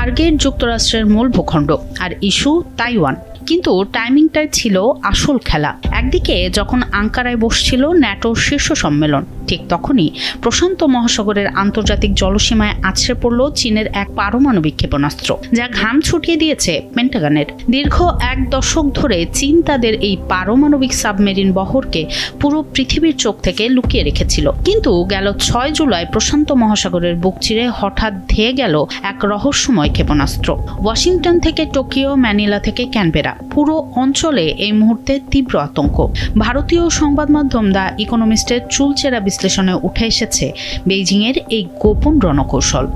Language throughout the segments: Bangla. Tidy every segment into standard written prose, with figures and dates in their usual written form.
টার্গেট যুক্তরাষ্ট্রের মূল ভূখণ্ড আর ইস্যু তাইওয়ান। কিন্তু টাইমিংটাই ছিল আসল খেলা। একদিকে যখন আঙ্কারায় বসছিল ন্যাটোর শীর্ষ সম্মেলন, ঠিক তখনই প্রশান্ত মহাসাগরের আন্তর্জাতিক জলসীমায় আছড়ে পড়ল চীনের এক পারমাণবিক ক্ষেপণাস্ত্র, যা ঘাম ছুটিয়ে দিয়েছে পেন্টাগনের। দীর্ঘ 1 দশক ধরে চীন তাদের এই পারমাণবিক সাবমেরিন বহরকে পুরো পৃথিবীর চোখ থেকে লুকিয়ে রেখেছিল। কিন্তু গেল 6 জুলাই প্রশান্ত মহাসাগরের বুক চিরে হঠাৎ ধেয়ে গেল এক রহস্যময় ক্ষেপণাস্ত্র। ওয়াশিংটন থেকে টোকিও, ম্যানিলা থেকে ক্যানবেরা, পুরো অঞ্চলে এই মুহূর্তে তীব্র আতঙ্ক। ভারতীয় সংবাদ মাধ্যম দ্য ইকোনমিস্টের চুলচেরা বিশ্লেষণে উঠে এসেছে বেইজিংয়ের এই গোপন রণকৌশল।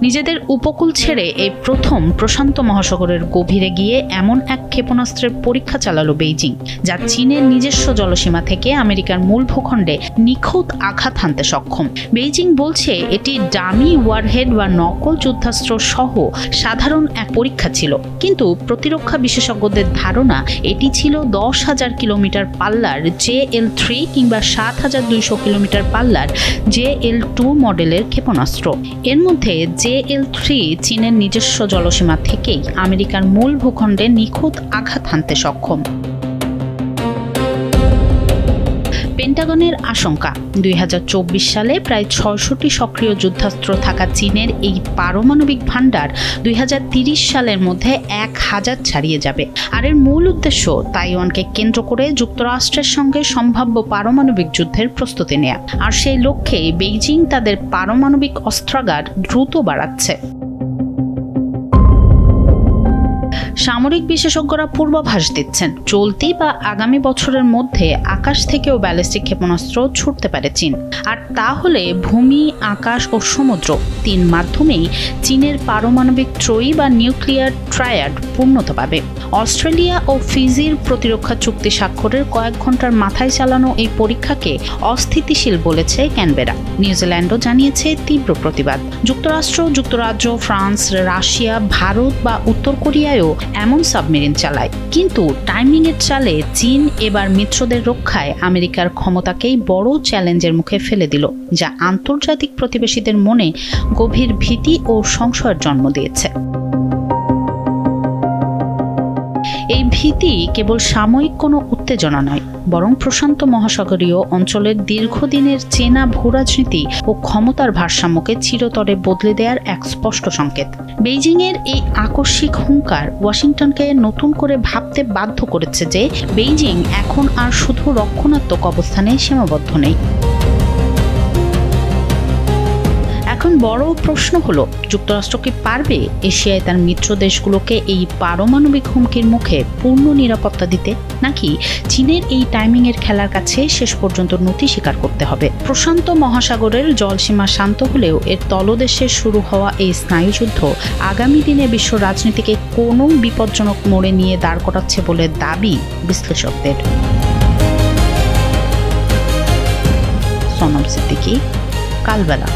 নিজেদের উপকূল ছেড়ে এই প্রথম প্রশান্ত মহাসাগরের গভীরে গিয়ে এমন এক ক্ষেপণাস্ত্রের পরীক্ষা চালালো বেইজিং, যা চীনের নিজস্ব জলসীমা থেকে আমেরিকার মূল ভূখণ্ডে নিখুঁত আঘাত হানতে সক্ষম। বেইজিং বলছে এটি ডামি ওয়ারহেড বা নকল যুদ্ধাস্ত্র সহ সাধারণ এক পরীক্ষা ছিল, কিন্তু প্রতিরক্ষা বিশেষজ্ঞদের ধারণা এটি ছিল 10,000 কিলোমিটার পাল্লার JL-3 কিংবা 7,200 কিলোমিটার পাল্লার JL-2 মডেলের ক্ষেপণাস্ত্র। এর মধ্যে JL-3 চীনের নিজস্ব জলসীমা থেকেই আমেরিকার মূল ভূখণ্ডে নিখুঁত আঘাত হানতে সক্ষম। পেন্টাগনের আশঙ্কা, 2024 সালে প্রায় 600টি সক্রিয় যুদ্ধাস্ত্র থাকা চীনের এই পারমাণবিক ভান্ডার 2030 সালের মধ্যে 1000 ছাড়িয়ে যাবে। আর এর মূল উদ্দেশ্য তাইওয়ানকে কেন্দ্র করে যুক্তরাষ্ট্রের সঙ্গে সম্ভাব্য পারমাণবিক যুদ্ধের প্রস্তুতি নেয়া। আর সেই লক্ষ্যে বেইজিং তাদের পারমাণবিক অস্ত্রাগার দ্রুত বাড়াচ্ছে। সামরিক বিশেষজ্ঞরা পূর্বাভাস দিচ্ছেন চলতি বা আগামী বছরের মধ্যে আকাশ থেকেও ব্যালিস্টিক ক্ষেপণাস্ত্র ছুটতে পারে চীন। আর তাহলে ভূমি, আকাশ ও সমুদ্র 3 মাধ্যমেই চীনের পারমাণবিক ত্রয়ী বা নিউক্লিয়ার ট্রায়াড পূর্ণতা পাবে। অস্ট্রেলিয়া ও ফিজির প্রতিরক্ষা চুক্তি স্বাক্ষরের কয়েক ঘন্টার মাথায় চালানো এই পরীক্ষাকে অস্থিতিশীল বলেছে ক্যানবেরা। নিউজিল্যান্ডও জানিয়েছে তীব্র প্রতিবাদ। যুক্তরাজ্য, ফ্রান্স, রাশিয়া, ভারত বা উত্তর কোরিয়ায়ও এমন সাবমেরিন চালায়। কিন্তু টাইমিংয়ের চালে চীন এবার মিত্রদের রক্ষায় আমেরিকার ক্ষমতাকেই বড় চ্যালেঞ্জের মুখে ফেলে দিল, যা আন্তর্জাতিক প্রতিবেশীদের মনে গভীর ভীতি ও সংশয়ের জন্ম দিয়েছে। এই ভীতি কেবল সাময়িক কোনো উত্তেজনা নয়, বরং প্রশান্ত মহাসাগরীয় অঞ্চলের দীর্ঘদিনের চেনা ভূরাজনীতি ও ক্ষমতার ভারসাম্যকে চিরতরে বদলে দেওয়ার এক স্পষ্ট সংকেত। বেইজিংয়ের এই আকস্মিক হুঙ্কার ওয়াশিংটনকে নতুন করে ভাবতে বাধ্য করেছে যে বেইজিং এখন আর শুধু রক্ষণাত্মক অবস্থানে সীমাবদ্ধ নেই। এখন বড় প্রশ্ন হলো, যুক্তরাষ্ট্র কি পারবে এশিয়ায় তার মিত্র দেশগুলোকে এই পারমাণবিক হুমকির মুখে পূর্ণ নিরাপত্তা দিতে, নাকি চীনের এই টাইমিংয়ের খেলার কাছে শেষ পর্যন্ত নতি স্বীকার করতে হবে? প্রশান্ত মহাসাগরের জলসীমা শান্ত হলেও এর তলদেশে শুরু হওয়া এই স্নায়ুযুদ্ধ আগামী দিনে বিশ্ব রাজনীতিকে কোনো বিপজ্জনক মোড়ে নিয়ে দাঁড় করাচ্ছে বলে দাবি বিশ্লেষকদের। সোনম সিদ্দিকী, কালবেলা।